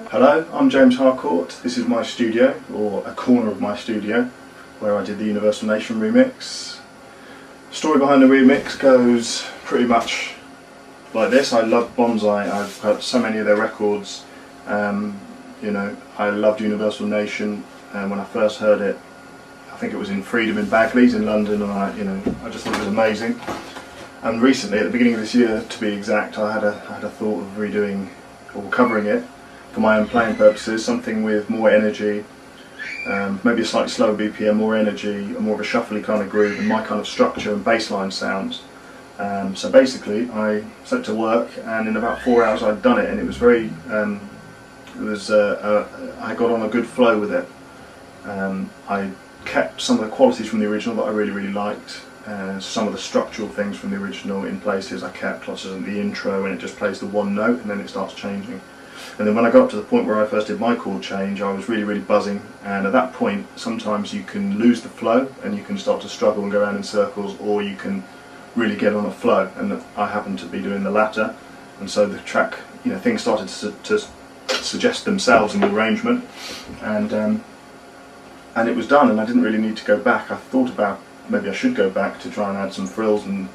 Hello, I'm James Harcourt. This is my studio, or a corner of my studio, where I did the Universal Nation remix. The story behind the remix goes pretty much like this. I love Bonzai. I've heard so many of their records. You know, I loved Universal Nation, and when I first heard it, I think it was in Freedom in Bagley's in London, and I just thought it was amazing. And recently, at the beginning of this year, to be exact, I had a thought of redoing or covering it for my own playing purposes, something with more energy, maybe a slightly slower BPM, more energy, more of a shuffly kind of groove, and my kind of structure and bassline sounds. So basically, I set to work, and in about 4 hours I'd done it, and it was very, I got on a good flow with it. I kept some of the qualities from the original that I really liked. Some of the structural things from the original in places I kept, such as the intro when it just plays the one note and then it starts changing. And then when I got to the point where I first did my chord change, I was really buzzing, and at that point sometimes you can lose the flow and you can start to struggle and go around in circles, or you can really get on a flow, and I happened to be doing the latter, and so the track, things started to suggest themselves in the arrangement, and it was done, and I didn't really need to go back. I thought about maybe I should go back to try and add some frills and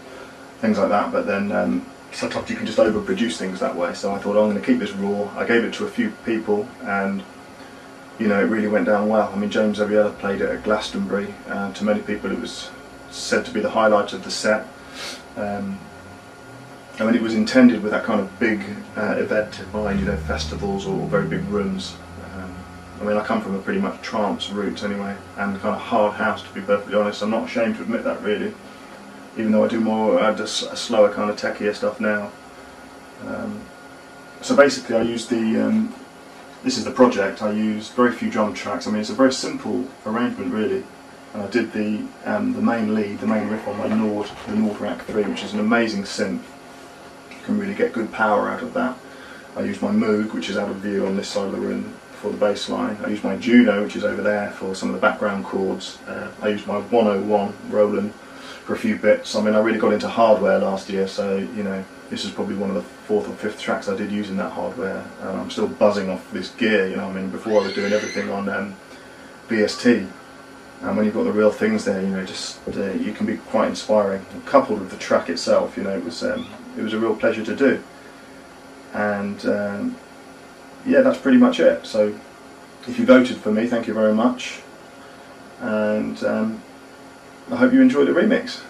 things like that, but then sometimes you can just overproduce things that way, so I thought, I'm going to keep this raw. I gave it to a few people, and it really went down well. I mean, James Harcourt played it at Glastonbury. To many people it was said to be the highlight of the set. I mean, it was intended with that kind of big event in mind, festivals or very big rooms. I mean, I come from a pretty much trance roots anyway, and kind of hard house, to be perfectly honest. I'm not ashamed to admit that, really, even though I do more a slower kind of techier stuff now. So basically I used this is the project. I used very few drum tracks. I mean, it's a very simple arrangement, really. And I did the main lead, the main riff on my Nord, the Nord Rack 3, which is an amazing synth. You can really get good power out of that. I used my Moog, which is out of view on this side of the room, for the bass line. I used my Juno, which is over there, for some of the background chords. I used my 101 Roland for a few bits. I mean, I really got into hardware last year, so this is probably one of the 4th or 5th tracks I did using that hardware. I'm still buzzing off this gear, I mean, before I was doing everything on VST. And when you've got the real things there, you can be quite inspiring. And coupled with the track itself, it was a real pleasure to do. And yeah, that's pretty much it. So if you voted for me, thank you very much, and I hope you enjoy the remix.